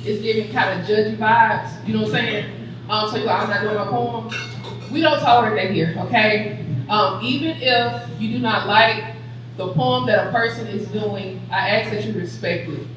it's giving kind of judgy vibes, you know what I'm saying? So you're like, I'm not doing my poem. We don't tolerate that here, okay? Even if you do not like the poem that a person is doing, I ask that you respect it.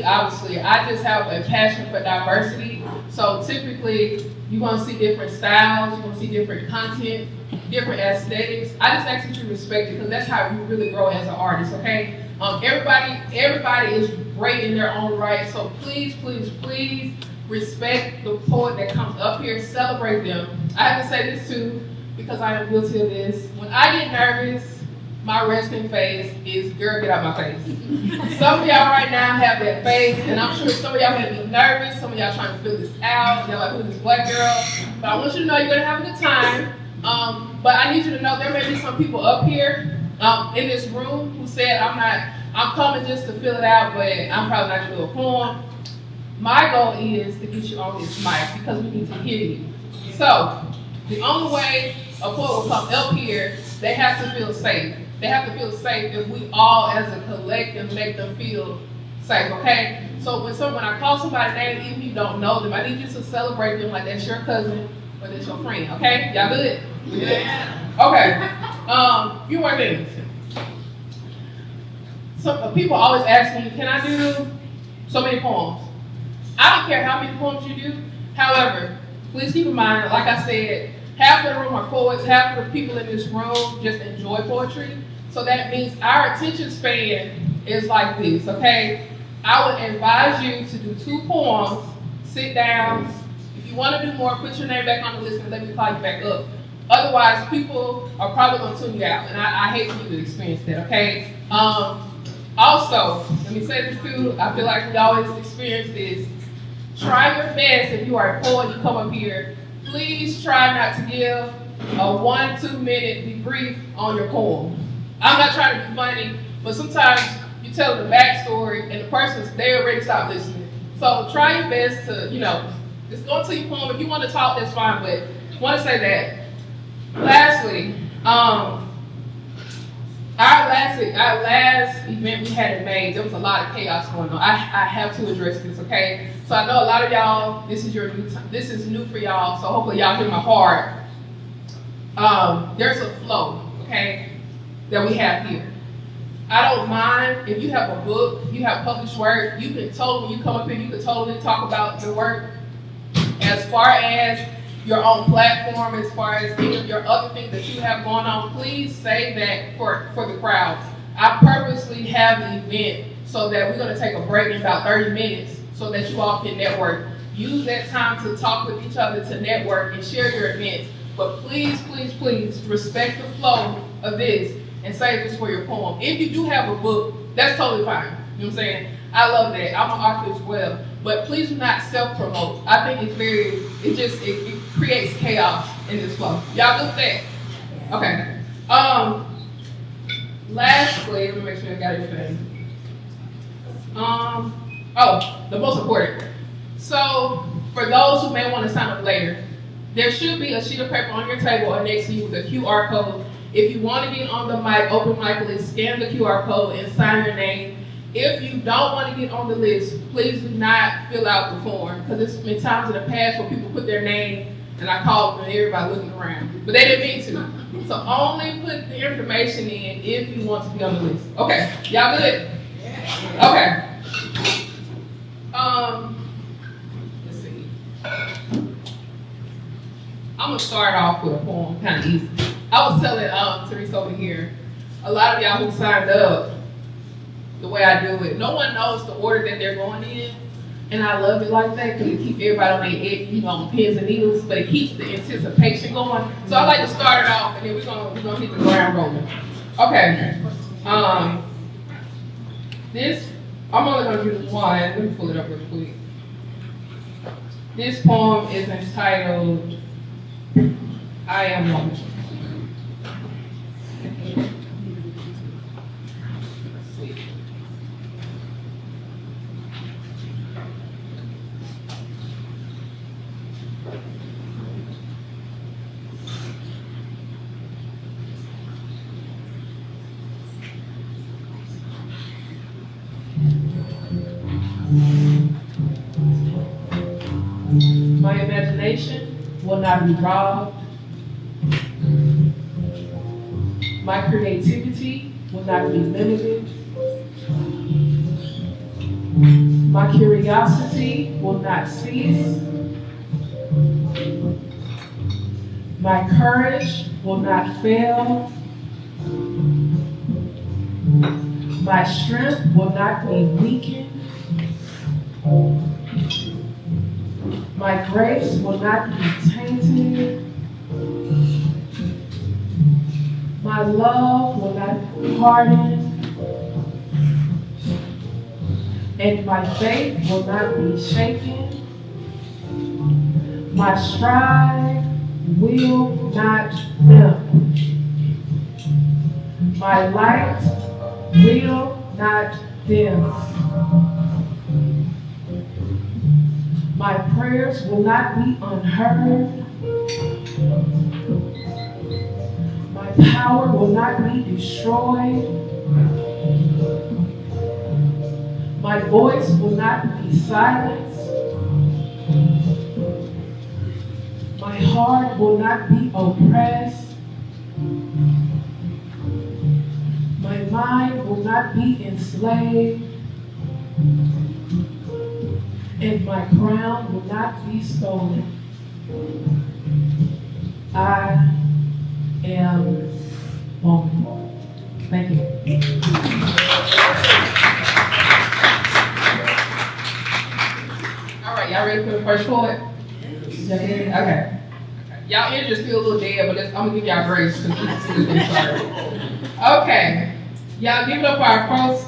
Obviously, I just have a passion for diversity. So typically, you're gonna see different styles, you're gonna see different content, different aesthetics. I just ask that you respect it because that's how you really grow as an artist, okay? Everybody is great in their own right. So please, please, please respect the poet that comes up here, celebrate them. I have to say this too, because I am guilty of this. When I get nervous, my resting face is, girl, get out my face. Some of y'all right now have that face, and I'm sure some of y'all may be nervous, some of y'all trying to fill this out, you're like, who's this black girl? But I want you to know you're gonna have a good time. But I need you to know there may be some people up here in this room who said, I'm coming just to fill it out, but I'm probably not gonna do a poem. My goal is to get you on this mic because we need to hear you. So, the only way a poet will come up here, they have to feel safe. They have to feel safe if we all as a collective make them feel safe, okay? So when I call somebody's name, even if you don't know them, I need you to celebrate them like that's your cousin or that's your friend, okay? Y'all good? Yeah. Okay. Few more things. Some people always ask me, can I do so many poems? I don't care how many poems you do. However, please keep in mind, like I said, half of the room are poets, half of the people in this room just enjoy poetry. So that means our attention span is like this, okay? I would advise you to do 2 poems, sit down. If you want to do more, put your name back on the list and let me call you back up. Otherwise, people are probably going to tune you out, and I hate for you to experience that, okay? Also, let me say this too, I feel like we always experience this. Try your best if you are a poet, you come up here. Please try not to give a 1-2 minute debrief on your poem. I'm not trying to be funny, but sometimes you tell the backstory and the person's there already stopped listening. So try your best to, just go into your poem. If you want to talk, that's fine, but I want to say that. Lastly, our last event we had in May, there was a lot of chaos going on. I have to address this, okay? So I know a lot of y'all, this is new for y'all, so hopefully y'all hear my heart. There's a flow, okay, that we have here. I don't mind if you have a book, if you have published work, you can totally, you come up here, you can totally talk about your work as far as your own platform, as far as any of your other things that you have going on. Please save that for the crowd. I purposely have the event so that we're going to take a break in about 30 minutes so that you all can network. Use that time to talk with each other, to network and share your events. But please, please, please respect the flow of this and save this for your poem. If you do have a book, that's totally fine. You know what I'm saying? I love that. I'm an author as well. But please do not self-promote. I think it creates chaos in this flow. Y'all good with that? Okay. Lastly, let me make sure I got everything. The most important. So, for those who may want to sign up later, there should be a sheet of paper on your table or next to you with a QR code. If you want to get on the mic, open mic list, scan the QR code and sign your name. If you don't want to get on the list, please do not fill out the form, because there's been times in the past where people put their name and I called them and everybody looking around, but they didn't mean to. So only put the information in if you want to be on the list. Okay, y'all good? Okay. Let's see. I'm gonna start off with a poem, kind of easy. I was telling Teresa over here, a lot of y'all who signed up, the way I do it, no one knows the order that they're going in, and I love it like that because it keeps everybody on their on pins and needles, but it keeps the anticipation going. So I like to start it off, and then we're gonna hit the ground rolling. Okay. I'm only gonna do one. Let me pull it up real quick. This poem is entitled "I Am Woman." My imagination will not be robbed. My creativity will not be limited. My curiosity will not cease. My courage will not fail. My strength will not be weakened. My grace will not be tainted. My love will not harden. And my faith will not be shaken. My stride will not dim. My light will not dim. My prayers will not be unheard. My power will not be destroyed. My voice will not be silenced. My heart will not be oppressed. My mind will not be enslaved. And my crown will not be stolen. I am Homewood. Thank you. All right, y'all ready for the first poet? Okay. Y'all ears are still a little dead, but I'm gonna give y'all grace because this is getting started. Okay. Y'all give it up for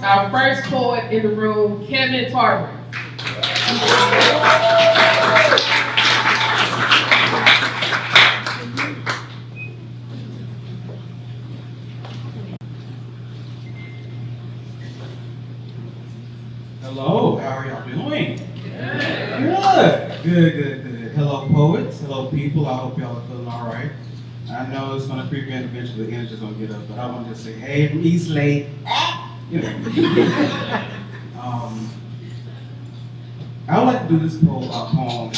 our first poet in the room, Kevin Tarver. Hello, how are y'all doing? Good. Hello, poets. Hello, people. I hope y'all are feeling all right. I know it's going to creep in eventually. The energy's going to get up, but I want to just say, hey, from East Lake. You know. I would like to do this poem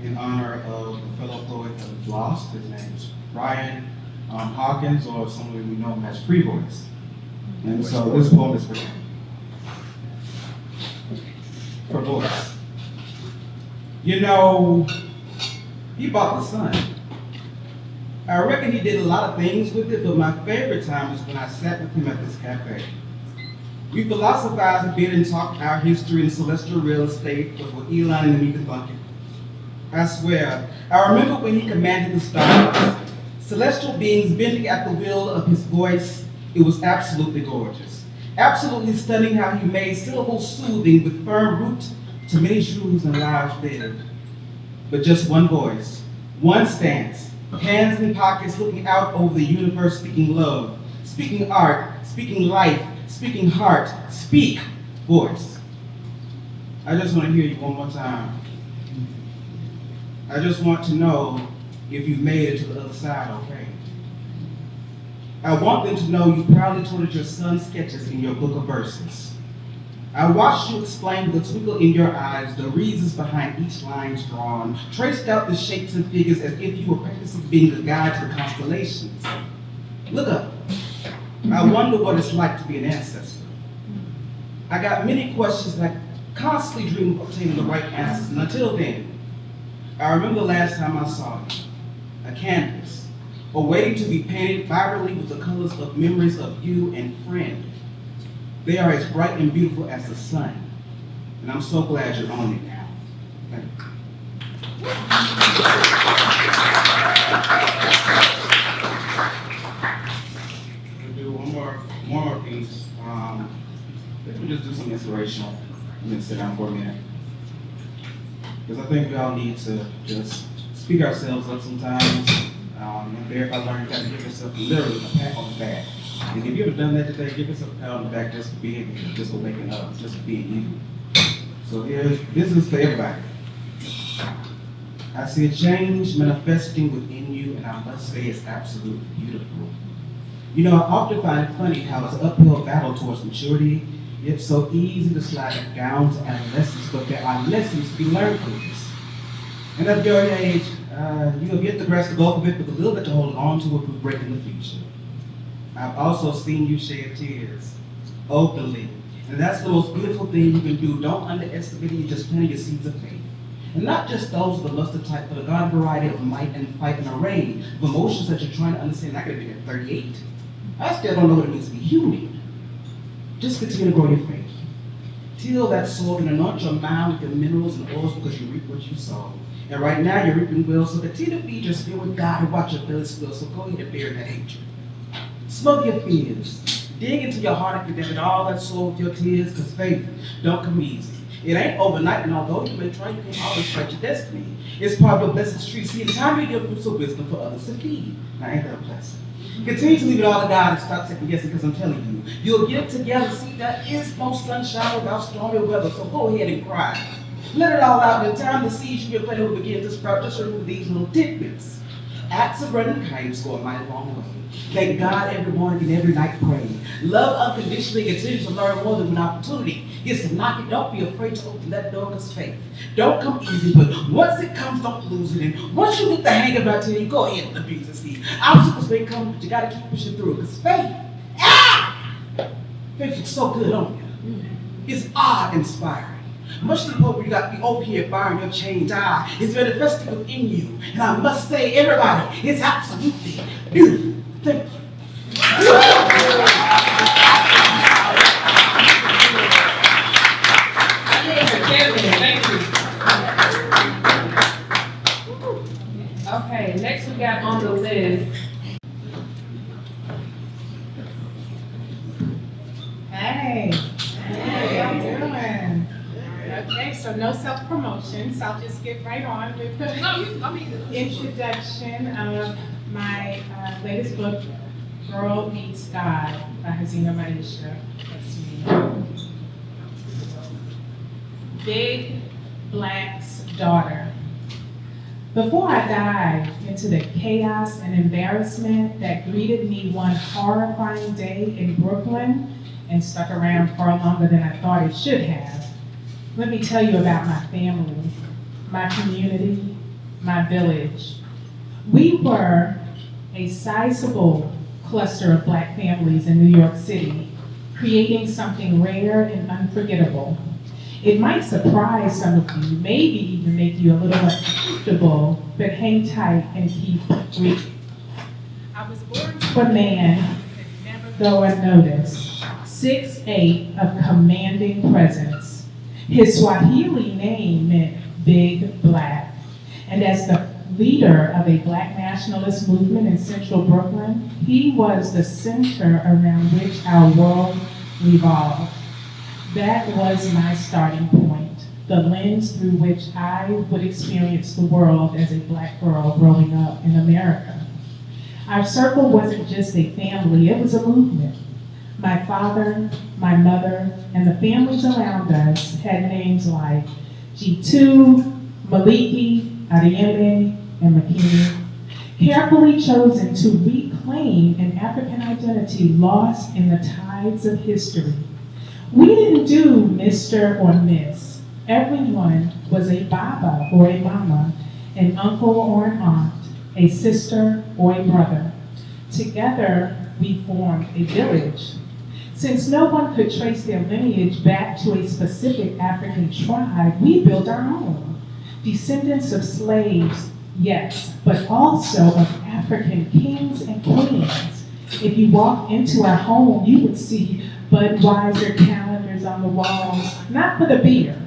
in honor of a fellow poet that was lost. His name is Brian Hawkins, or someone we know him as Free Voice. And so this poem is for him. For voice. You know, he bought the sun. I reckon he did a lot of things with it, but my favorite time was when I sat with him at this cafe. We philosophized a bit and talked our history in celestial real estate before Elon and me debunked it. I swear, I remember when he commanded the stars, celestial beings bending at the will of his voice. It was absolutely gorgeous. Absolutely stunning how he made syllables soothing with firm root to many truths and lives lived. But just one voice, one stance, hands in pockets looking out over the universe, speaking love, speaking art, speaking life, speaking heart, speak, voice. I just want to hear you one more time. I just want to know if you made it to the other side okay. I want them to know you proudly toted your son's sketches in your book of verses. I watched you explain the twinkle in your eyes, the reasons behind each line drawn, traced out the shapes and figures as if you were practicing being a guide to the constellations. Look up. I wonder what it's like to be an ancestor. I got many questions and I constantly dream of obtaining the right answers, and until then, I remember the last time I saw you, a canvas, awaiting to be painted vibrantly with the colors of memories of you and friend. They are as bright and beautiful as the sun, and I'm so glad you're on it now. Thank you. We'll do one more piece. If we just do some inspirational, I'm gonna sit down for a minute. Because I think we all need to just speak ourselves up sometimes. And there, if I learned, you got to give yourself literally a pat on the back. And if you ever done that today, give yourself a pat on the back just for being here, just for waking up, just for being you. So this is for everybody. I see a change manifesting within you, and I must say it's absolutely beautiful. You know, I often find it funny how it's an uphill battle towards maturity, It's so easy to slide down to adolescence, but there are lessons to be learned from this. And at your age, you have yet to grasp the bulk of it, but the little bit to hold on to it will break in the future. I've also seen you shed tears openly, and that's the most beautiful thing you can do. Don't underestimate it, you're just planting your seeds of faith. And not just those of the lusted type, but a garden variety of might and fight, an array of emotions that you're trying to understand. I could have been at 38. I still don't know what it means to be human. Just continue to grow your faith. Till that soil can anoint your mind with your minerals and oils because you reap what you sow. And right now you're reaping well, so continue to feed your spirit with God and watch your belly spill. So go ahead and bury that hatred. Smother your fears. Dig into your heart and condemn all that soil with your tears, because faith don't come easy. It ain't overnight, and although you may try, you can't always fight your destiny. It's part of your blessed tree. See, in time you give fruits of wisdom for others to feed. Now, ain't that a blessing? Continue to leave it all to God and stop second guessing, because I'm telling you, you'll get it together. See, there is no sunshine without stormy weather, so go ahead and cry. Let it all out. In time, the seeds you're planting will begin to sprout. Just remember these little tidbits. Acts of running kindness go a mighty long way. Thank God every morning and every night pray. Love unconditionally, continue to learn more than an opportunity. Yes, to knock it. Don't be afraid to open that door, because faith don't come easy, but once it comes, don't lose it. And once you get the hang of it, you go ahead and abuse it. See, obstacles may come, but you got to keep pushing through, because faith looks so good on you. It's awe-inspiring. Much to the point where you got to be over here firing your change eye. It's manifesting within you. And I must say, everybody, it's absolutely beautiful. Thank you. Thank you. Okay, next we got on the list. Hey, how you doing? Okay, so no self-promotion, so I'll just get right on with the introduction of my latest book, Girl Meets God by Hazina Maisha. That's me. Big Black's Daughter. Before I dive into the chaos and embarrassment that greeted me one horrifying day in Brooklyn and stuck around far longer than I thought it should have, let me tell you about my family, my community, my village. We were a sizable cluster of Black families in New York City, creating something rare and unforgettable. It might surprise some of you, maybe even make you a little uncomfortable, but hang tight and keep reading. I was born to a man who could never go unnoticed, 6'8" of commanding presence. His Swahili name meant Big Black, and as the leader of a Black nationalist movement in central Brooklyn, he was the center around which our world revolved. That was my starting point, the lens through which I would experience the world as a Black girl growing up in America. Our circle wasn't just a family, it was a movement. My father, my mother, and the families around us had names like G2, Maliki, Arieme, and Makini, carefully chosen to reclaim an African identity lost in the tides of history. We didn't do Mr. or Miss. Everyone was a baba or a mama, an uncle or an aunt, a sister or a brother. Together, we formed a village. Since no one could trace their lineage back to a specific African tribe, we built our own. Descendants of slaves, yes, but also of African kings and queens. If you walked into our home, you would see Budweiser calendars on the walls, not for the beer,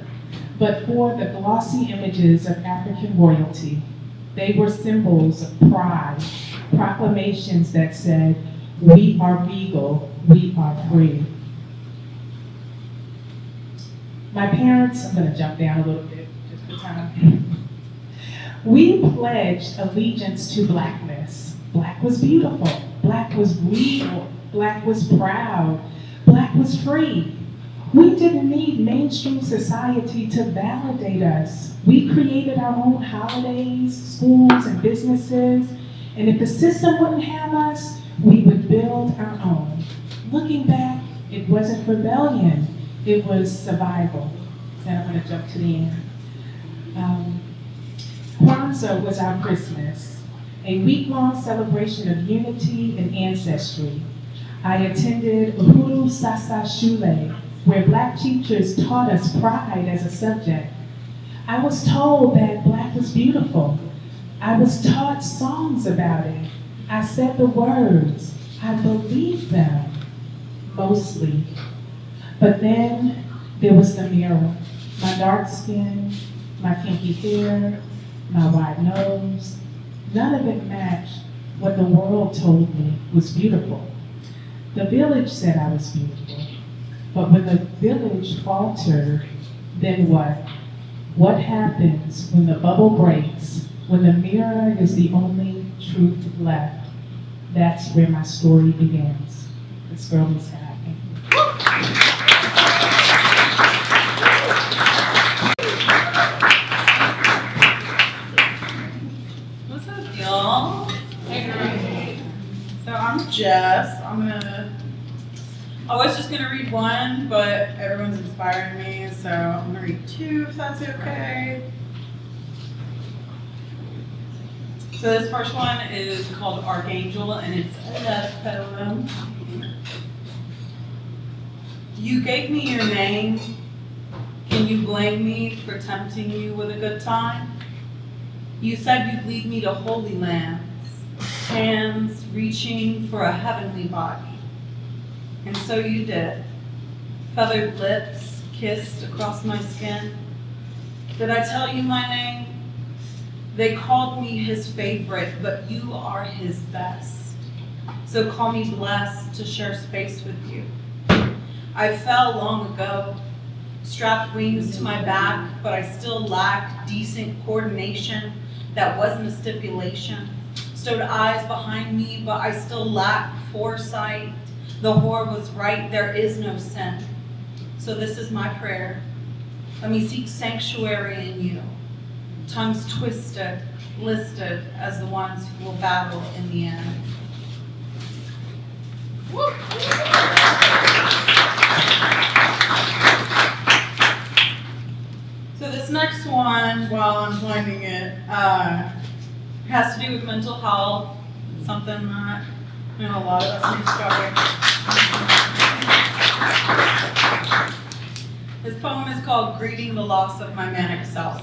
but for the glossy images of African royalty. They were symbols of pride, proclamations that said, "We are regal, we are free." My parents, I'm gonna jump down a little bit, just for time. We pledged allegiance to Blackness. Black was beautiful, Black was regal, Black was proud, Black was free. We didn't need mainstream society to validate us. We created our own holidays, schools, and businesses, and if the system wouldn't have us, we would build our own. Looking back, it wasn't rebellion, It was survival. And I'm going to jump to the end. Kwanzaa was our Christmas, a week-long celebration of unity and ancestry. I attended Uhuru Sasa Shule, where Black teachers taught us pride as a subject. I was told that Black was beautiful. I was taught songs about it. I said the words. I believed them, mostly. But then there was the mirror. My dark skin, my kinky hair, my wide nose. None of it matched what the world told me was beautiful. The village said I was beautiful. But when the village faltered, then what? What happens when the bubble breaks, when the mirror is the only truth left? That's where my story begins. This girl is happy. What's up, y'all? Hey, girl. So I'm Jess. I was just gonna read one, but everyone's inspiring me, so I'm gonna read two if that's okay. So this first one is called Archangel, and it's a love poem. You gave me your name. Can you blame me for tempting you with a good time? You said you'd lead me to holy lands, hands reaching for a heavenly body. And so you did. Feathered lips kissed across my skin. Did I tell you my name? They called me his favorite, but you are his best. So call me blessed to share space with you. I fell long ago, strapped wings to my back, but I still lacked decent coordination. That wasn't a stipulation. Stowed eyes behind me, but I still lacked foresight. The whore was right, there is no sin. So this is my prayer. Let me seek sanctuary in you. Tongues twisted, listed as the ones who will battle in the end. So this next one, while I'm finding it, has to do with mental health. It's something that a lot of us are discovering. This poem is called Greeting the Loss of My Manic Self.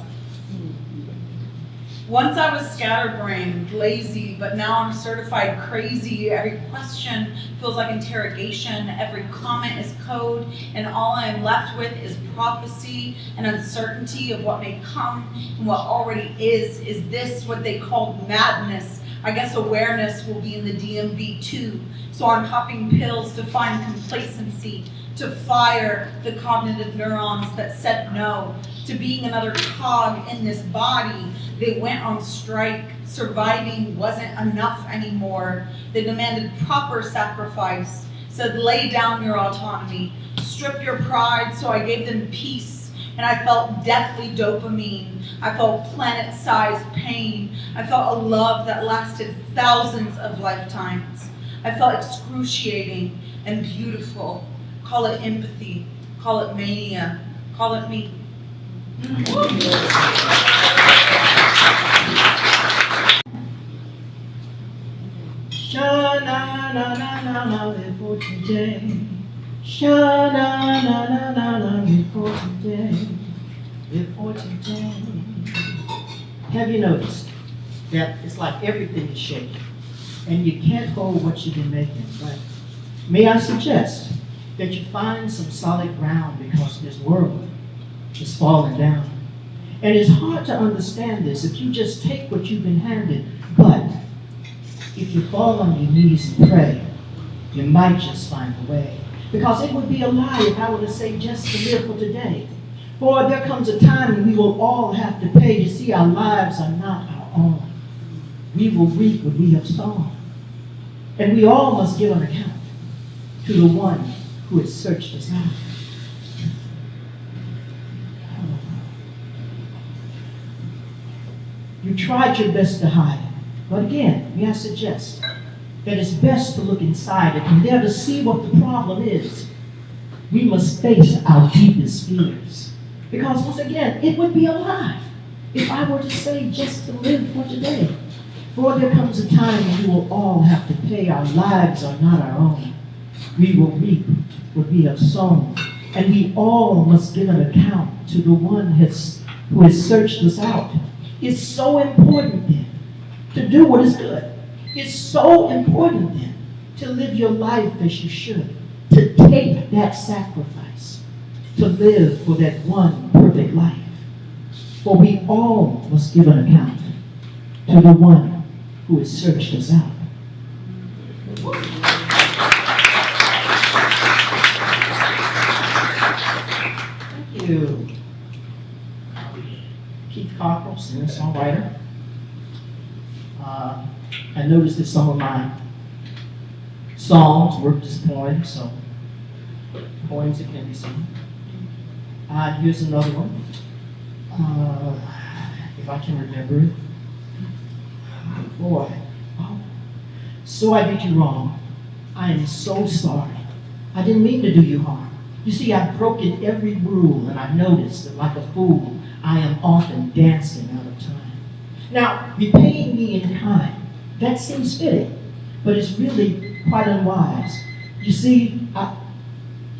Once I was scatterbrained, lazy, but now I'm certified crazy. Every question feels like interrogation. Every comment is code, and all I am left with is prophecy and uncertainty of what may come and what already is. Is this what they call madness? I guess awareness will be in the DMV too. So I'm popping pills to find complacency, to fire the cognitive neurons that said no to being another cog in this body. They went on strike. Surviving wasn't enough anymore. They demanded proper sacrifice, said lay down your autonomy, strip your pride, so I gave them peace. And I felt deathly dopamine. I felt planet-sized pain. I felt a love that lasted thousands of lifetimes. I felt excruciating and beautiful. Call it empathy, call it mania, call it me. Sha-na-na-na-na-na, live for today. Sha-na-na-na-na-na, live for today. Live for today. Have you noticed that it's like everything is shaking and you can't hold what you've been making, right? May I suggest that you find some solid ground because this world is falling down. And it's hard to understand this if you just take what you've been handed, but if you fall on your knees and pray, you might just find a way. Because it would be a lie if I were to say just to live for today. For there comes a time when we will all have to pay. You see, our lives are not our own. We will reap what we have sown. And we all must give an account to the one who has searched us out. You tried your best to hide it. But again, may I suggest that it's best to look inside it and there to see what the problem is. we must face our deepest fears. Because once again, it would be a lie if I were to say just to live for today. For there comes a time when we will all have to pay. Our lives are not our own. We will reap what we have sown. And we all must give an account to the one who has searched us out. It's so important then to do what is good. It's so important then to live your life as you should. To take that sacrifice. To live for that one perfect life. For we all must give an account to the one who has searched us out. Thank you. Keith Cockrell, singer-songwriter. I noticed that some of my songs were just poems, so poems that can be sung. Here's another one. If I can remember it. Boy, oh. So I did you wrong. I am so sorry. I didn't mean to do you harm. You see, I've broken every rule, and I've noticed that like a fool, I am often dancing out of time. Now, repaying me in kind, that seems fitting, but it's really quite unwise. You see,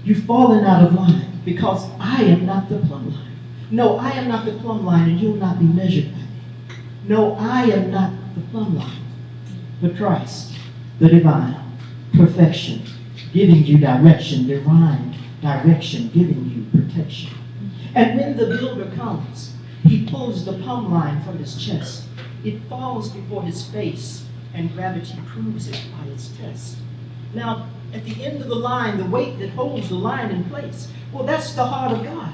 you've fallen out of line because I am not the plumb line. No, I am not the plumb line, and you'll not be measured by me. No, I am not the plumb line, but Christ, the divine perfection, giving you direction, divine direction, giving you protection. And when the builder comes, he pulls the plumb line from his chest. It falls before his face, and gravity proves it by its test. Now, at the end of the line, the weight that holds the line in place, well, that's the heart of God.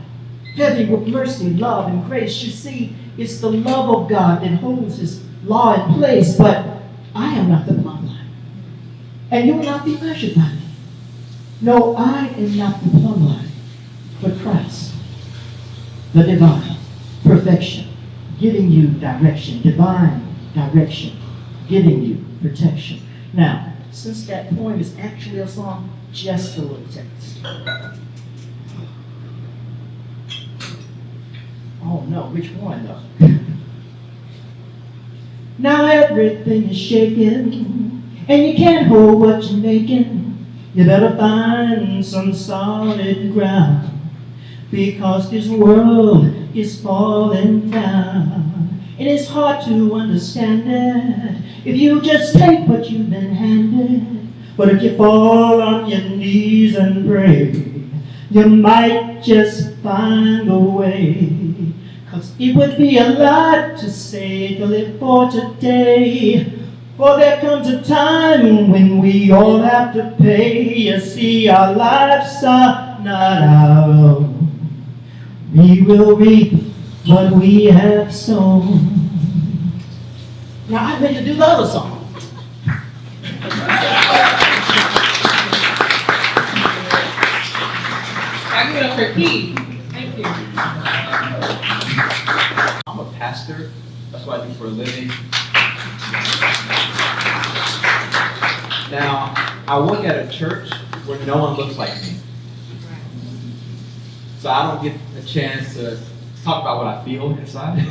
Heavy with mercy, love, and grace. You see, it's the love of God that holds his law in place, but I am not the plumb line. And you will not be measured by me. No, I am not the plumb line, but Christ, the divine perfection, giving you direction, divine direction, giving you protection. Now, since that poem is actually a song, just a little text. Oh no, which one though? Now everything is shaking, and you can't hold what you're making. You better find some solid ground, because this world is falling down. It is hard to understand it if you just take what you've been handed. But if you fall on your knees and pray, you might just find a way. 'Cause it would be a lot to say to live for today. For there comes a time when we all have to pay. You see, our lives are not our own. We will reap what we have sown. Now I'm ready to do the other song. I give it up for Keith. Thank you. I'm a pastor. That's what I do for a living. Now, I work at a church where no one looks like me. So I don't get a chance to talk about what I feel inside.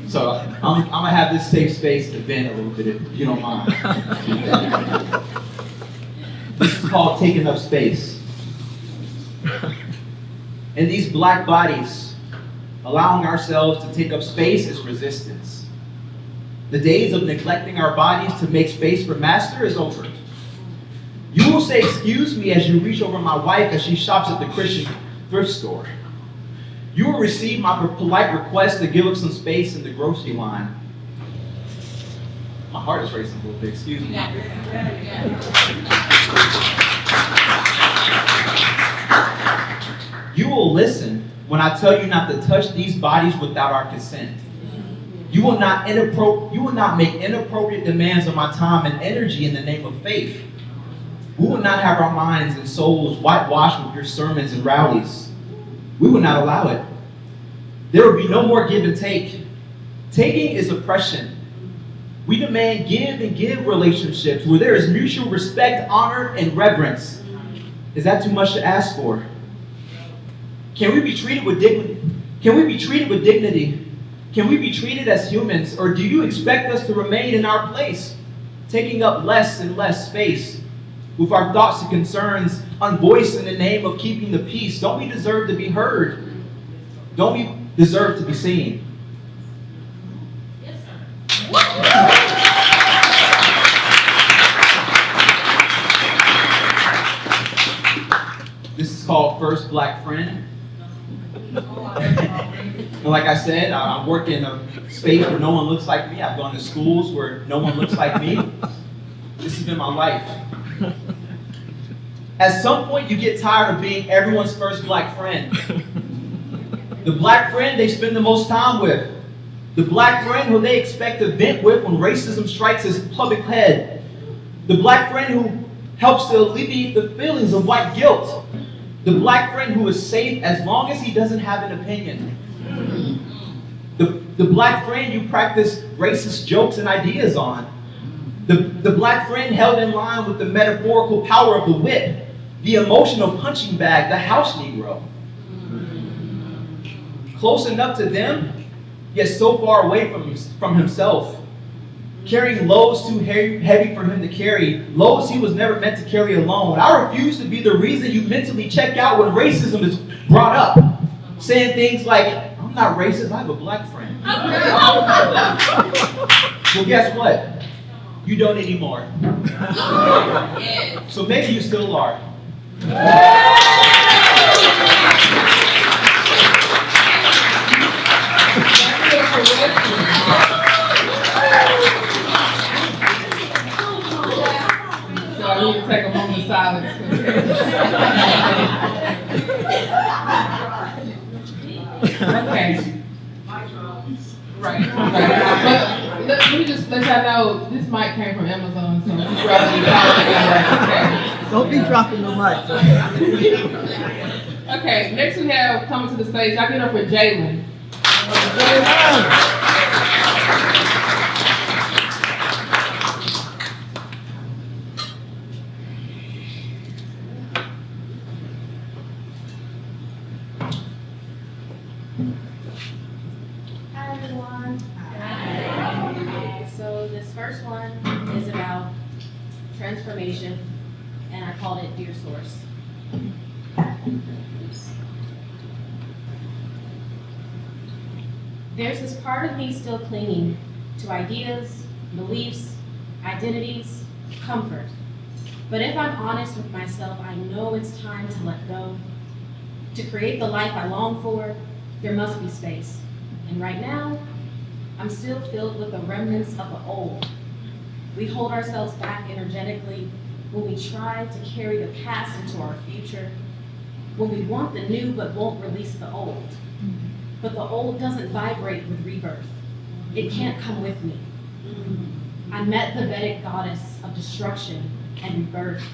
So I'm gonna have this safe space to vent a little bit if you don't mind. This is called taking up space. In these black bodies, allowing ourselves to take up space is resistance. The days of neglecting our bodies to make space for Master is over. You will say, "Excuse me," as you reach over my wife as she shops at the Christian thrift store. You will receive my polite request to give up some space in the grocery line. My heart is racing a little bit, excuse me. You will listen when I tell you not to touch these bodies without our consent. You will not make inappropriate demands on my time and energy in the name of faith. We will not have our minds and souls whitewashed with your sermons and rallies. We will not allow it. There will be no more give and take. Taking is oppression. We demand give and give relationships where there is mutual respect, honor, and reverence. Is that too much to ask for? Can we be treated with dignity? Can we be treated with dignity? Can we be treated as humans? Or do you expect us to remain in our place, taking up less and less space, with our thoughts and concerns unvoiced in the name of keeping the peace? Don't we deserve to be heard? Don't we deserve to be seen? This is called First Black Friend. And like I said, I work in a space where no one looks like me. I've gone to schools where no one looks like me. This has been my life. At some point, you get tired of being everyone's first black friend. The black friend they spend the most time with. The black friend who they expect to vent with when racism strikes his public head. The black friend who helps to alleviate the feelings of white guilt. The black friend who is safe as long as he doesn't have an opinion. The black friend you practice racist jokes and ideas on. The black friend held in line with the metaphorical power of the whip, the emotional punching bag, the house Negro. Close enough to them, yet so far away from himself. Carrying loads too heavy for him to carry, loads he was never meant to carry alone. I refuse to be the reason you mentally check out when racism is brought up. Saying things like, I'm not racist, I have a black friend. Well, guess what? You don't anymore. So maybe you still are. So I need to take a moment of silence. Okay. Right. But let me just let y'all know, this mic came from Amazon, so you probably okay. Don't be dropping the mic. Okay, next we have coming to the stage, I get up with Jalen. Hi everyone. Hi. So this first one is about transformation, and I called it Dear Source. Oops. There's this part of me still clinging to ideas, beliefs, identities, comfort. But if I'm honest with myself, I know it's time to let go. To create the life I long for, there must be space. And right now, I'm still filled with the remnants of the old. We hold ourselves back energetically when we try to carry the past into our future, when we want the new but won't release the old. But the old doesn't vibrate with rebirth. It can't come with me. I met the Vedic goddess of destruction and rebirth.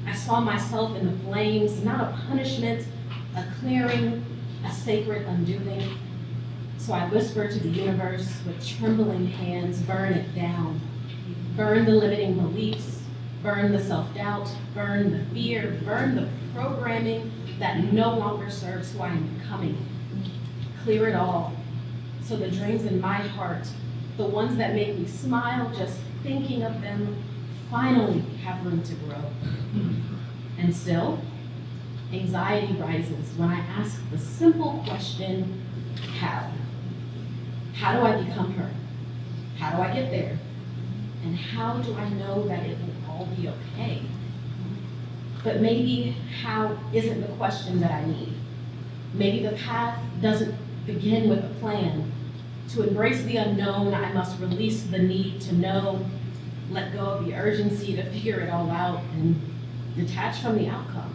I saw myself in the flames, not a punishment, a clearing, a sacred undoing. So I whispered to the universe with trembling hands, burn it down. Burn the limiting beliefs, burn the self-doubt, burn the fear, burn the programming that no longer serves who I am becoming. Clear it all, so the dreams in my heart, the ones that make me smile just thinking of them, finally have room to grow. And still, anxiety rises when I ask the simple question, how? How do I become her? How do I get there? And how do I know that it will all be okay? But maybe how isn't the question that I need. Maybe the path doesn't begin with a plan. To embrace the unknown, I must release the need to know, let go of the urgency to figure it all out, and detach from the outcome.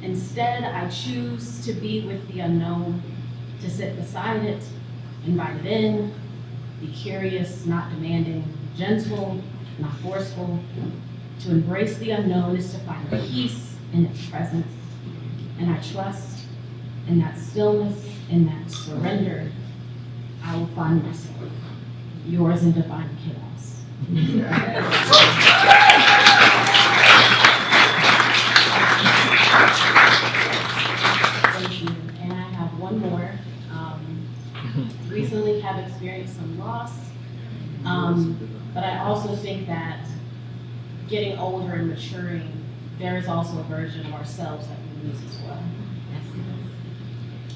Instead, I choose to be with the unknown, to sit beside it, invite it in, be curious, not demanding, gentle, not forceful. To embrace the unknown is to find peace in its presence. And I trust in that stillness, in that surrender, I will find myself, yours in divine chaos. more. Recently have experienced some loss. But I also think that getting older and maturing, there is also a version of ourselves that we lose as well.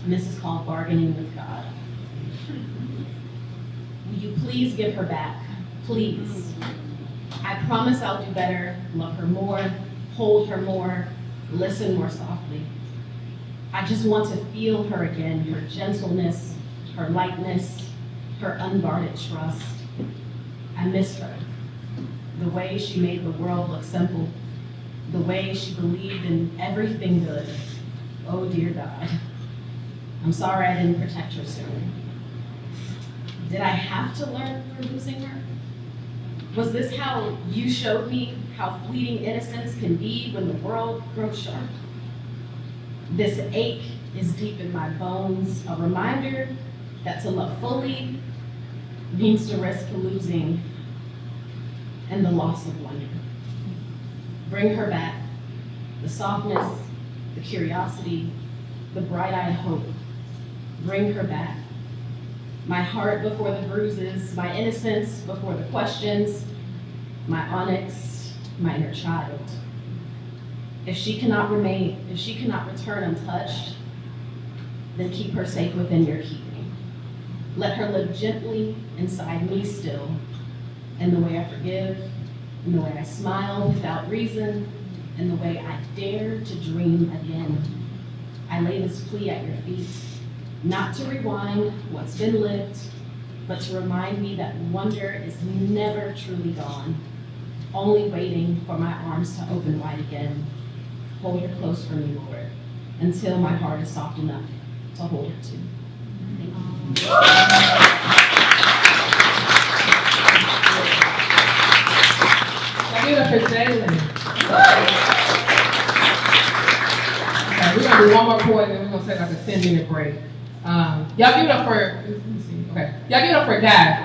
And this is called bargaining with God. Will you please give her back? Please. I promise I'll do better, love her more, hold her more, listen more softly. I just want to feel her again, her gentleness, her lightness, her unguarded trust. I miss her. The way she made the world look simple, the way she believed in everything good. Oh dear God. I'm sorry I didn't protect her sooner. Did I have to learn through losing her? Was this how you showed me how fleeting innocence can be when the world grows sharp? This ache is deep in my bones, a reminder that to love fully means to risk losing and the loss of wonder. Bring her back, the softness, the curiosity, the bright-eyed hope. Bring her back. My heart before the bruises, my innocence before the questions, my onyx, my inner child. If she cannot return untouched, then keep her safe within your keeping. Let her live gently inside me still, in the way I forgive, in the way I smile without reason, in the way I dare to dream again. I lay this plea at your feet, not to rewind what's been lived, but to remind me that wonder is never truly gone, only waiting for my arms to open wide again. Hold her close for me, Lord, until my heart is soft enough to hold her too. Thank you. Now give it up for Jalen. Okay, we're gonna do one more point, and then we're gonna take like a 10-minute break. Y'all give it up for, let me see, okay. Y'all give it up for Guy.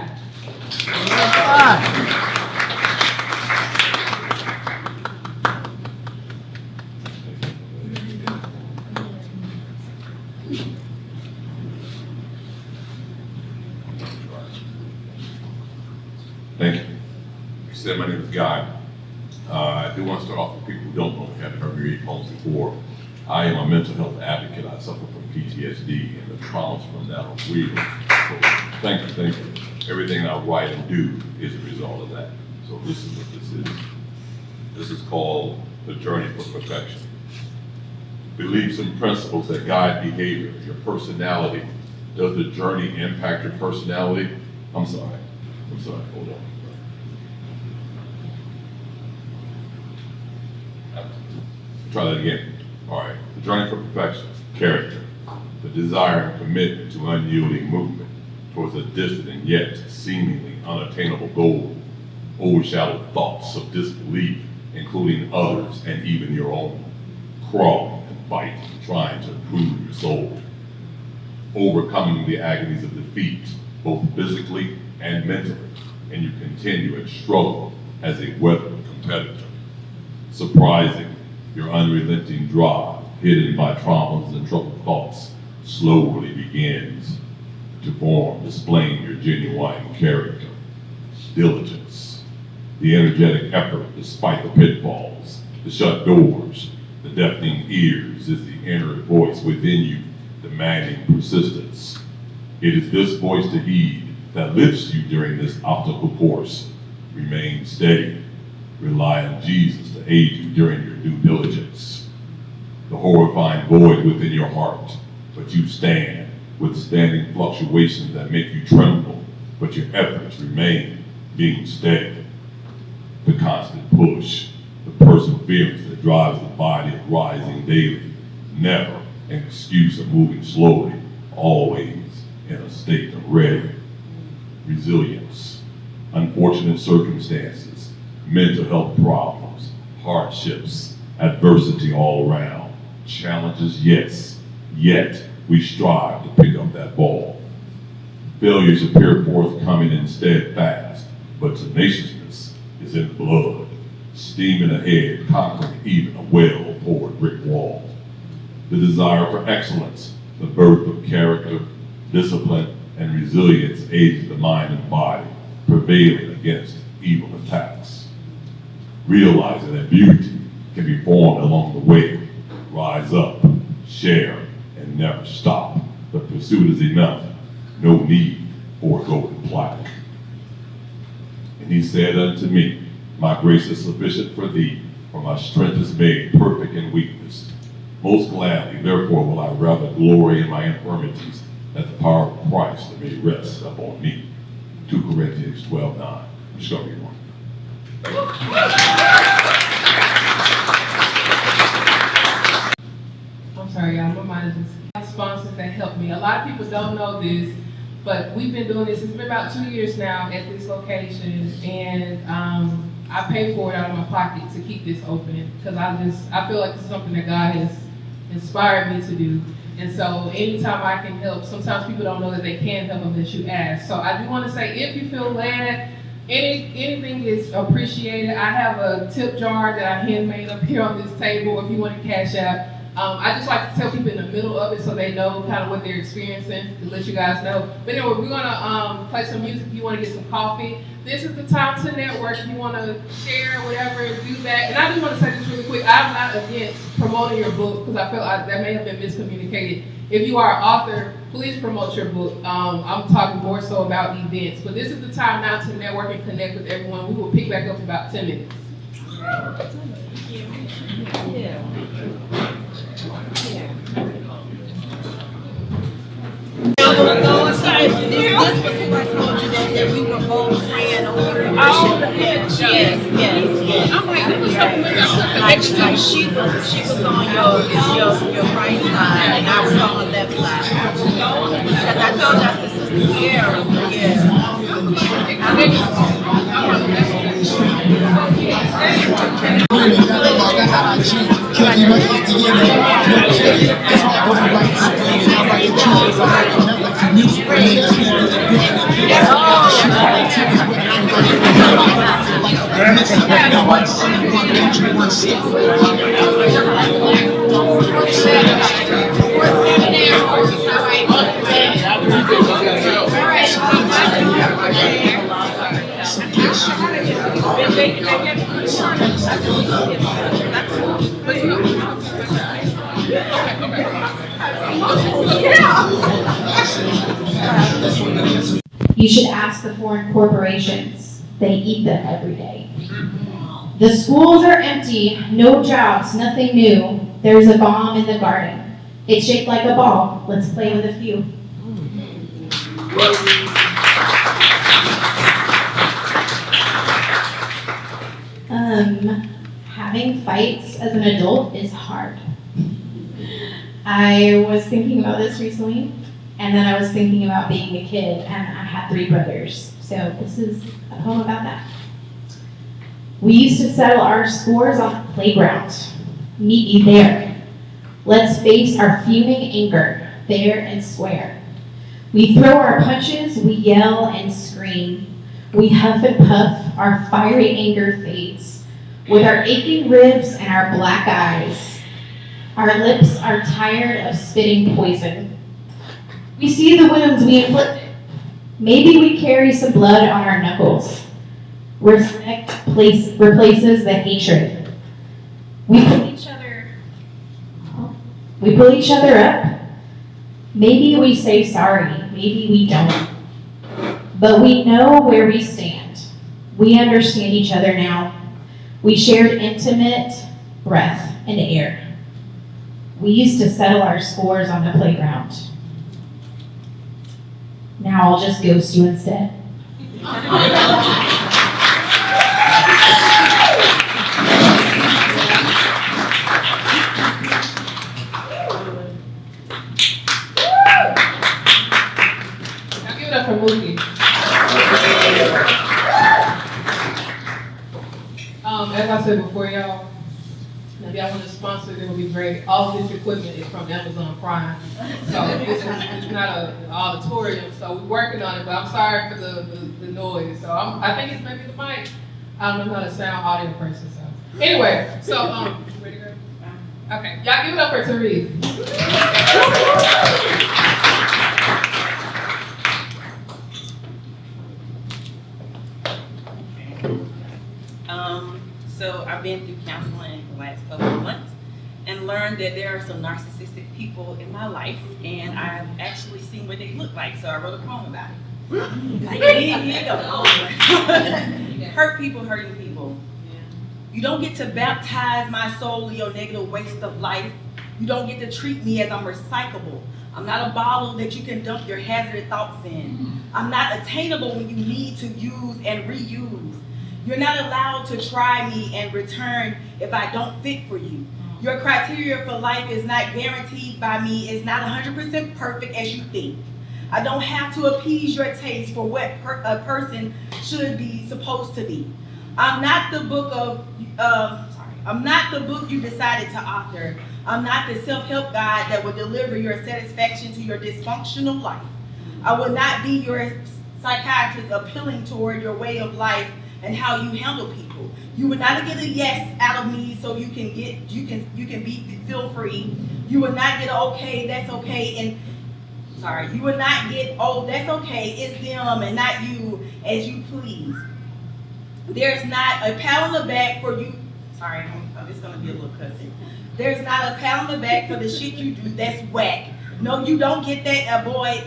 Thank you. You said my name is Guy. I do want to start off with people who don't know me. I've heard me read poems before. I am a mental health advocate. I suffer from PTSD, and the traumas from that are real. So thank you. Everything I write and do is a result of that. So this is what this is. This is called the journey for perfection. Beliefs and principles that guide behavior, your personality. Does the journey impact your personality? I'm sorry, hold on. Try that again. All right, the journey for perfection, character, the desire and commitment to unyielding movement towards a distant and yet seemingly unattainable goal, overshadowed thoughts of disbelief, including others and even your own, crawling and fighting, trying to improve your soul, overcoming the agonies of defeat, both physically and mentally, and you continue and struggle as a weathered competitor, surprising your unrelenting drive, hidden by traumas and troubled thoughts, slowly begins to form, displaying your genuine character. Diligence, the energetic effort despite the pitfalls, the shut doors, the deafening ears is the inner voice within you demanding persistence. It is this voice to heed that lifts you during this obstacle course. Remain steady. Rely on Jesus to aid you during your due diligence. The horrifying void within your heart, but you stand, withstanding fluctuations that make you tremble, but your efforts remain, being steady. The constant push, the perseverance that drives the body of rising daily, never an excuse of moving slowly, always in a state of ready. Resilience, unfortunate circumstances, mental health problems, hardships, adversity all around, challenges, yes, yet we strive to pick up that ball. Failures appear forthcoming and steadfast, but tenaciousness is in the blood, steaming ahead, conquering even a well-poured brick wall. The desire for excellence The birth of character, discipline, and resilience aids the mind and body, prevailing against evil attacks. Realizing that beauty can be formed along the way, rise up, share, and never stop. The pursuit is enough, no need for a golden plaque. And he said unto me, my grace is sufficient for thee, for my strength is made perfect in weakness. Most gladly, therefore, will I rather glory in my infirmities, that the power of Christ may rest upon me. 2 Corinthians 12:9. I'm just going to read one. I'm sorry, y'all, my mind is just sponsors that help me. A lot of people don't know this, but we've been doing this, it's been about 2 years now at this location, and I pay for it out of my pocket to keep this open, because I feel like it's something that God has inspired me to do. And so anytime I can help, sometimes people don't know that they can help unless you ask. So I do want to say, if you feel led, anything is appreciated. I have a tip jar that I handmade up here on this table if you want to cash out. I just like to tell people in the middle of it so they know kind of what they're experiencing, to let you guys know. But anyway, we're going to play some music if you want to get some coffee. This is the time to network. If you want to share, whatever, do that. And I just want to say this really quick. I'm not against promoting your book, because I feel like that may have been miscommunicated. If you are an author, please promote your book. I'm talking more so about events. But this is the time now to network and connect with everyone. We will pick back up in about 10 minutes. Go inside. This was who I told you that we were both praying over. Yes. I'm like she was on your right side and I was on the left side. Because I told y'all Sister You should ask the foreign corporations. They eat them every day. The schools are empty, no jobs, nothing new. There's a bomb in the garden. It's shaped like a ball. Let's play with a few. Having fights as an adult is hard. I was thinking about this recently, and then I was thinking about being a kid, and I had 3 brothers. So this is a poem about that. We used to settle our scores on the playground. Meet you there. Let's face our fuming anger, fair and square. We throw our punches, we yell and scream. We huff and puff, our fiery anger fades. With our aching ribs and our black eyes, our lips are tired of spitting poison. We see the wounds we inflicted. Maybe we carry some blood on our knuckles. Respect replaces the hatred. We pull each other up. Maybe we say sorry, maybe we don't. But we know where we stand. We understand each other now. We shared intimate breath and air. We used to settle our scores on the playground. Now I'll just ghost you instead. Now give it up for Mookie. As I said before, y'all, if y'all want to sponsor, it would be great. All of this equipment is from Amazon Prime. So it's not an auditorium, so we're working on it, but I'm sorry for the noise. So I think it's maybe the mic. I'm not a sound audio person, so. Anyway, so, ready to go? Okay, y'all give it up for Therese. So I've been through counseling the last couple of months and learned that there are some narcissistic people in my life, and I've actually seen what they look like, so I wrote a poem about it. Like, here you go. Hurt people hurting people. You don't get to baptize my soul in your negative waste of life. You don't get to treat me as I'm recyclable. I'm not a bottle that you can dump your hazardous thoughts in. I'm not attainable when you need to use and reuse. You're not allowed to try me and return if I don't fit for you. Your criteria for life is not guaranteed by me. It's not 100% perfect as you think. I don't have to appease your taste for what a person should be supposed to be. I'm not the book you decided to author. I'm not the self-help guide that will deliver your satisfaction to your dysfunctional life. I will not be your psychiatrist appealing toward your way of life and how you handle people. You will not get a yes out of me so you can feel free. You will not get a okay, that's okay, you will not get, oh, that's okay, it's them and not you, as you please. There's not a pat on the back for you. Sorry, it's gonna be a little cussing. There's not a pat on the back for the shit you do that's whack. No, you don't get that a boy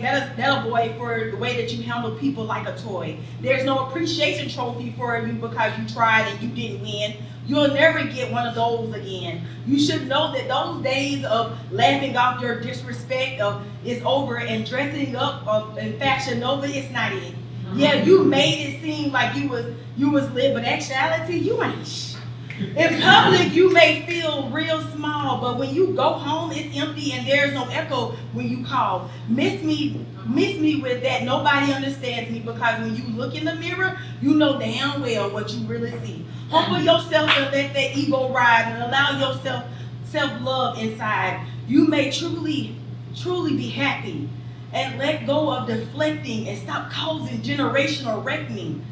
for the way that you handle people like a toy. There's no appreciation trophy for you because you tried and you didn't win. You'll never get one of those again. You should know that those days of laughing off your disrespect is over, and dressing up in Fashion Nova, it's not it. Yeah, you made it seem like you was lit, but actuality, you ain't. In public, you may feel real small, but when you go home, it's empty and there's no echo when you call. Miss me with that. Nobody understands me, because when you look in the mirror, you know damn well what you really see. Humble yourself and let that ego ride, and allow yourself self-love inside. You may truly be happy, and let go of deflecting and stop causing generational reckoning.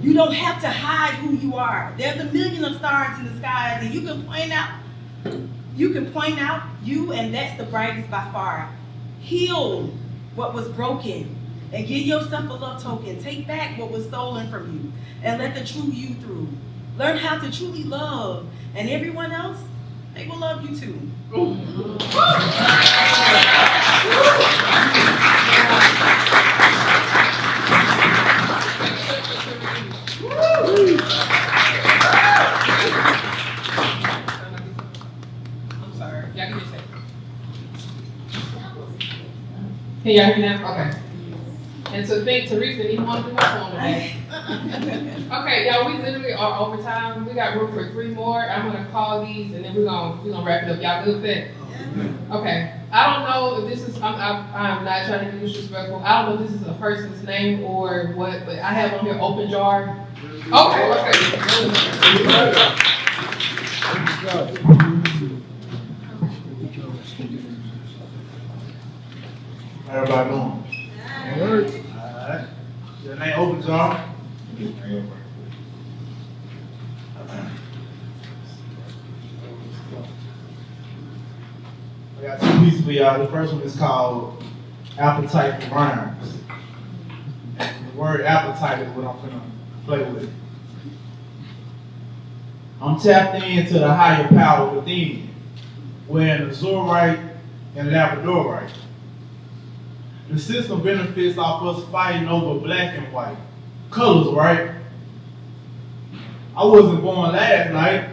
You don't have to hide who you are. There's a million of stars in the skies, and you can point out you, and that's the brightest by far. Heal what was broken and give yourself a love token. Take back what was stolen from you and let the true you through. Learn how to truly love, and everyone else, they will love you too. I'm sorry. Y'all give me a second. Can y'all hear me now? Okay. And to think Teresa didn't want to do my phone today. Okay, y'all, we literally are over time. We got room for 3 more. I'm gonna call these and then we're gonna wrap it up. Y'all good with that? Okay. I don't know if this is, I'm not trying to be disrespectful. I don't know if this is a person's name or what, but I have on here open jar. Okay. How everybody doing? Alright. Your name Open Jar? I got 2 pieces for y'all. The first one is called Appetite for Rhymes. And the word appetite is what I'm gonna play with. I'm tapped into the higher power within, wearing azurite and labradorite. The system benefits off us fighting over black and white colors, right? I wasn't born last night.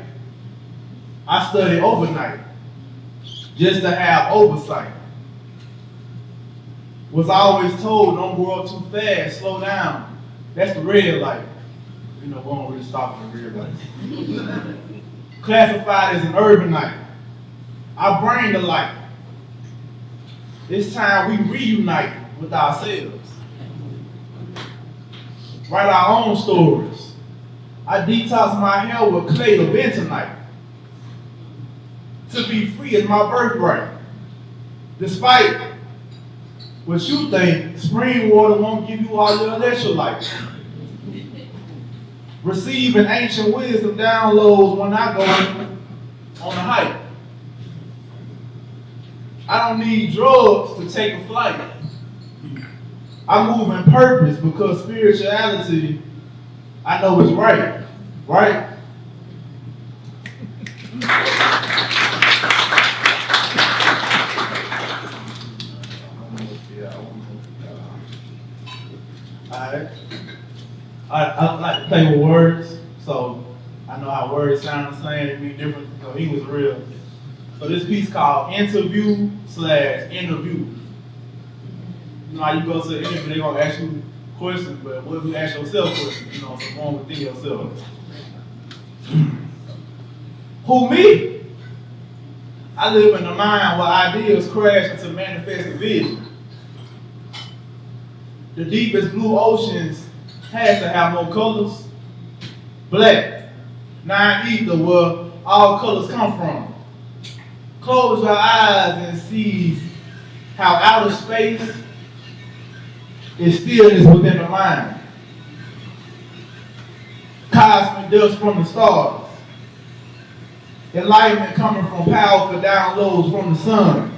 I studied overnight just to have oversight. Was always told, don't grow up too fast, slow down. That's the red light. You know, we don't really stop at the red light. Classified as an urbanite. I bring the light. It's time we reunite with ourselves. Write our own stories. I detox my hair with clay of bentonite. To be free is my birthright. Despite what you think, spring water won't give you all your electrolytes. Receiving ancient wisdom downloads when I go on a hike. I I don't need drugs to take a flight. I move in purpose because spirituality, I know is right. Right? Alright. I like to play with words, so I know how words sound the same, they mean different, so he was real. So this piece called interview/interview. You know how you go to the interview, they're gonna ask you questions, but what if you ask yourself questions, you know, so one within yourself. Who, me? I live in a mind where ideas crash into manifested vision. The deepest blue oceans has to have no colors. Black, non-ether, where all colors come from. Close your eyes and see how outer space is stillness within the mind. Cosmic dust from the stars. Enlightenment coming from powerful downloads from the sun.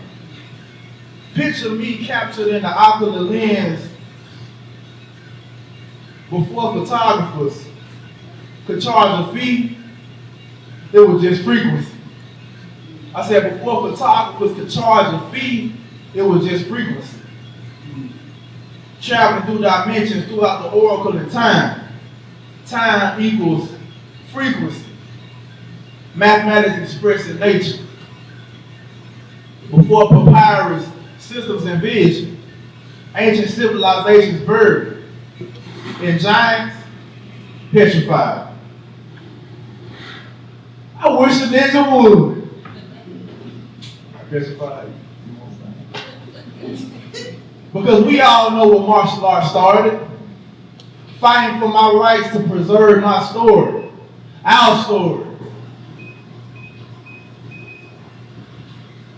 Picture me captured in the ocular lens before photographers could charge a fee, it was just frequency. I said before photographers could charge a fee, it was just frequency. Traveling through dimensions throughout the oracle of time. Time equals frequency. Mathematics expressing nature. Before papyrus systems envisioned, ancient civilizations buried, and giants petrified. I wish a ninja would. I petrified. Because we all know what martial arts started. Fighting for my rights to preserve my story. Our story.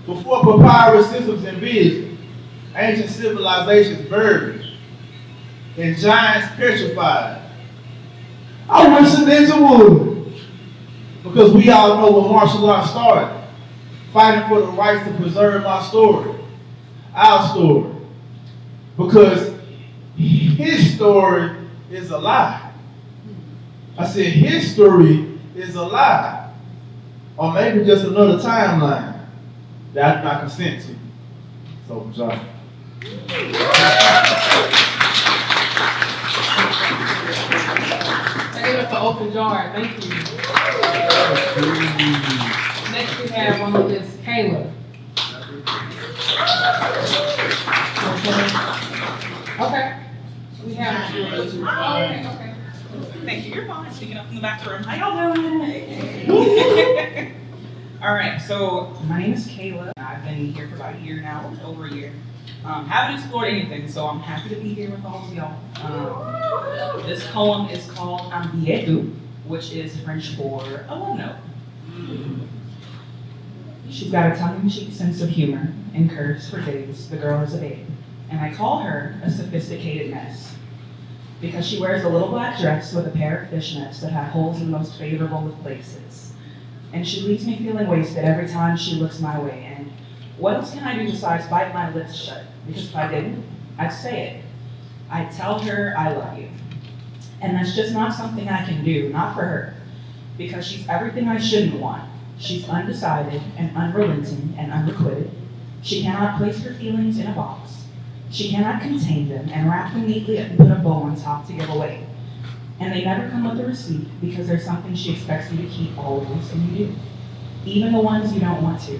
Before papyrus systems envisioned, ancient civilizations buried, and giants petrified. I wish a ninja would. Because we all know what martial arts started. Fighting for the rights to preserve my story. Our story. Because his story is a lie. I said his story is a lie. Or maybe just another timeline that I do not consent to. So, John. I give it for open jar. Thank you. Next we have on the list, Kayla. Okay. We have. Okay. Thank you. You're fine. Speaking up from the back room. How y'all doing? All right. So my name is Kayla. I've been here for about a year now, over a year. Haven't explored anything, so I'm happy to be here with all of y'all. This poem is called Un billet doux, which is French for a love note. She's got a tongue-in-cheek sense of humor and curves for days. The girl is a babe. And I call her a sophisticated mess because she wears a little black dress with a pair of fishnets that have holes in the most favorable of places. And she leaves me feeling wasted every time she looks my way. And what else can I do besides bite my lips shut? Because if I didn't, I'd say it. I'd tell her I love you. And that's just not something I can do, not for her, because she's everything I shouldn't want. She's undecided and unrelenting and unrequited. She cannot place her feelings in a box. She cannot contain them and wrap them neatly and put a bow on top to give away. And they never come with a receipt because there's something she expects you to keep always, and you do. Even the ones you don't want to.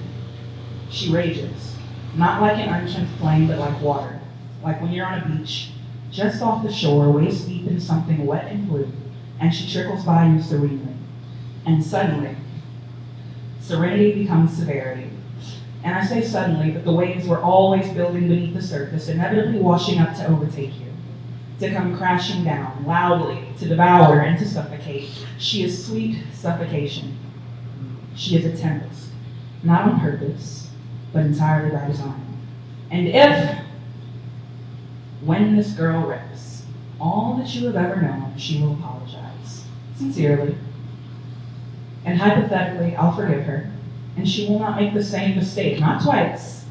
She rages, not like an unchecked flame, but like water. Like when you're on a beach, just off the shore, waist deep in something wet and blue, and she trickles by you serenely. And suddenly, serenity becomes severity. And I say suddenly, but the waves were always building beneath the surface, inevitably washing up to overtake you, to come crashing down, loudly, to devour and to suffocate. She is sweet suffocation. She is a tempest, not on purpose, but entirely by design. And if, when this girl rests all that you have ever known, she will apologize, sincerely. And hypothetically, I'll forgive her, and she will not make the same mistake, not twice,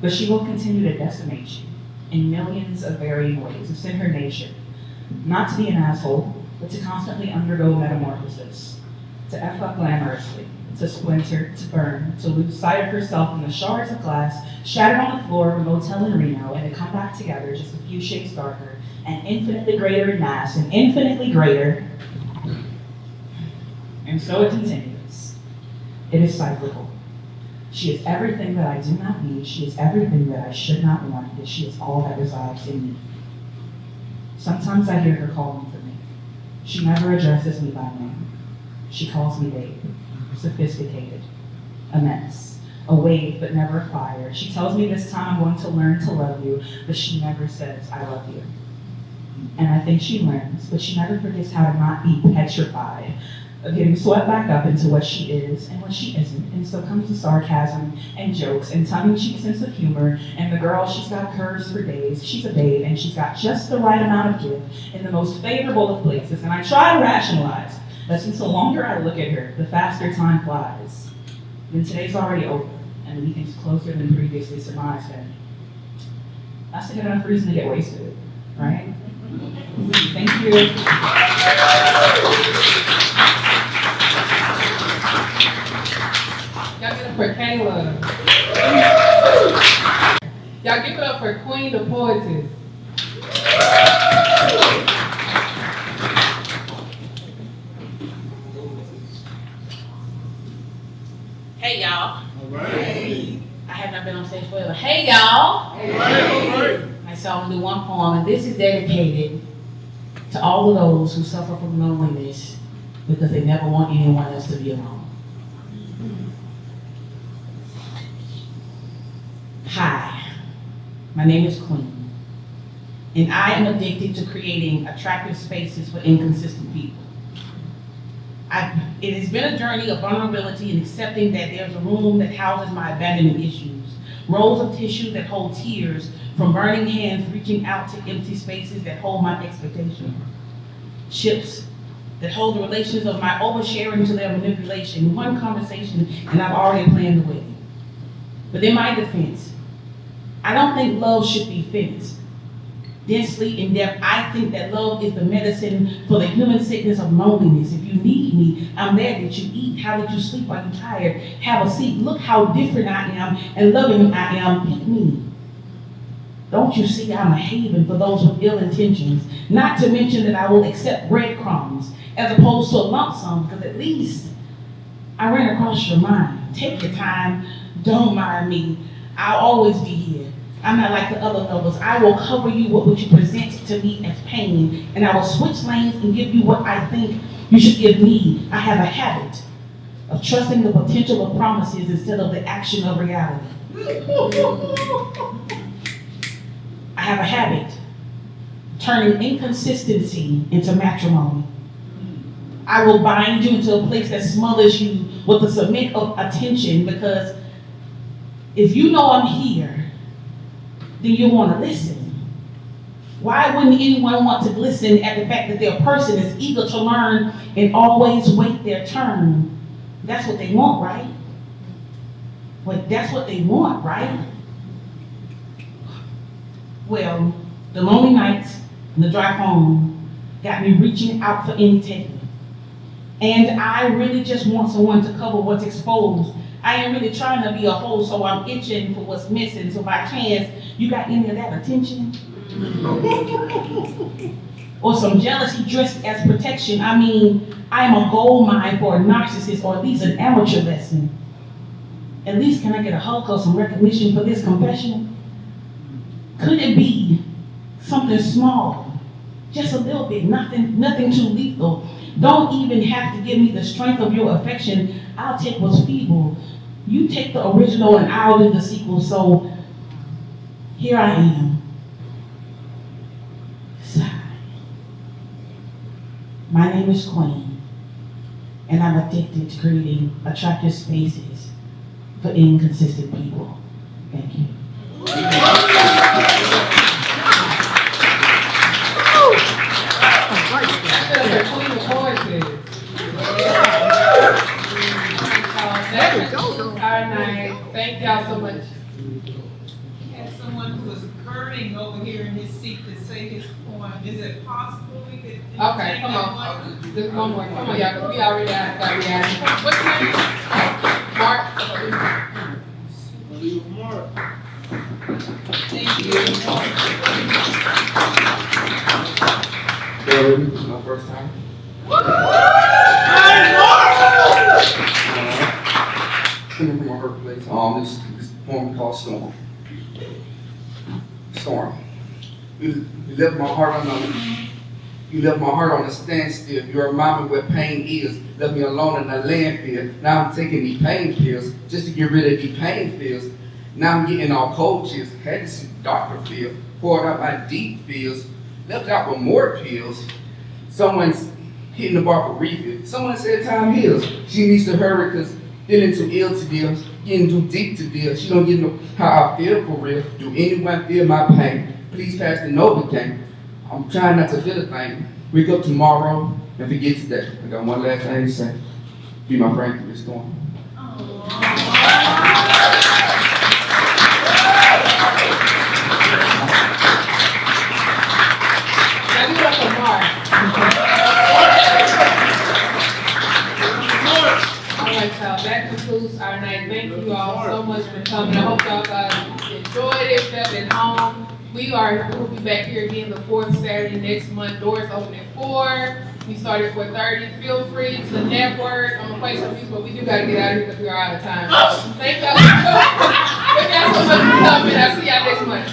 but she will continue to decimate you in millions of varying ways. It's in her nature. Not to be an asshole, but to constantly undergo metamorphosis, to F up glamorously, to splinter, to burn, to lose sight of herself in the shards of glass shattered on the floor of a motel in Reno, and to come back together just a few shades darker and infinitely greater in mass and infinitely greater. And so it continues. It is cyclical. She is everything that I do not need. She is everything that I should not want, and she is all that resides in me. Sometimes I hear her call me for me. She never addresses me by name. She calls me babe, sophisticated, a mess, a wave but never a fire. She tells me this time I'm going to learn to love you, but she never says I love you. And I think she learns, but she never forgets how to not be petrified of getting swept back up into what she is and what she isn't. And so comes the sarcasm and jokes and tongue-in-cheek sense of humor. And the girl, she's got curves for days. She's a babe, and she's got just the right amount of give in the most favorable of places. And I try to rationalize that since the longer I look at her, the faster time flies. Then today's already over, and the weekend's closer than previously surmised. And that's a good enough reason to get wasted, right? Thank you. Y'all give it up for Kayla. Y'all give it up for Queen the Poetess. Hey y'all. All right. I have not been on stage forever. Hey y'all. All right. I saw I'm gonna do one poem, and this is dedicated to all of those who suffer from loneliness because they never want anyone else to be alone. Hi, my name is Queen, and I am addicted to creating attractive spaces for inconsistent people. It has been a journey of vulnerability and accepting that there's a room that houses my abandonment issues, rolls of tissue that hold tears from burning hands reaching out to empty spaces that hold my expectation, ships that hold the relations of my oversharing to their manipulation. One conversation and I've already planned the wedding. But in my defense, I don't think love should be fenced. Densely in depth, I think that love is the medicine for the human sickness of loneliness. If you need me, I'm there. Did you eat? How did you sleep? Are you tired? Have a seat. Look how different I am and loving I am. Pick me. Don't you see I'm a haven for those with ill intentions? Not to mention that I will accept breadcrumbs as opposed to a lump sum, because at least I ran across your mind. Take your time. Don't mind me. I'll always be here. I'm not like the other lovers. I will cover you with what you present to me as pain, and I will switch lanes and give you what I think you should give me. I have a habit of trusting the potential of promises instead of the action of reality. I have a habit turning inconsistency into matrimony. I will bind you into a place that smothers you with the cement of attention, because if you know I'm here, then you want to listen. Why wouldn't anyone want to listen at the fact that their person is eager to learn and always wait their turn? That's what they want, right? But that's what they want, right? Well, the lonely nights and the drive home got me reaching out for any taking. And I really just want someone to cover what's exposed. I ain't really trying to be a hoe, so I'm itching for what's missing. So by chance, you got any of that attention? Or some jealousy dressed as protection? I mean, I am a gold mine for a narcissist, or at least an amateur lesson. At least can I get a hug or some recognition for this confession? Could it be something small? Just a little bit, nothing too lethal. Don't even have to give me the strength of your affection. I'll take what's feeble. You take the original and I'll do the sequel. So here I am. Sigh. My name is Queen, and I'm addicted to creating attractive spaces for inconsistent people. Thank you. Our night. Thank y'all so much. seek to say his point. Is it possible we could? Okay, come on. Just one more. Come on, y'all, because we already got reaction. What's your name? Mark? Thank you. Bear with me, this is my first time. Coming from a hurt place. This poem called Storm. Storm. You left my heart on a standstill. You remind me where pain is. Left me alone in a landfill. Now I'm taking these pain pills just to get rid of these pain feels. Now I'm getting all cold chills. Had to see the doctor feel. Poured out my deep feels. Left out with more pills. Someone's hitting the bar for refill. Someone said time heals. She needs to hurry because feeling too ill to deal. Getting too deep to deal. She don't get know how I feel for real. Do anyone feel my pain? Please pass the Novocaine. I'm trying not to feel a thing. Wake up tomorrow and forget today. I got one last thing to say. Be my friend through this storm. Now give it up for Mark. All right, y'all, that concludes our night. Thank you all so much for coming. I hope y'all guys enjoyed it, felt at home. We'll be back here again the fourth Saturday next month. Doors open at 4. We started 4:30. Feel free to network. I'm gonna play some music, but we do gotta get out of here because we are out of time. So thank y'all. Thank y'all so much for coming. I'll see y'all next month.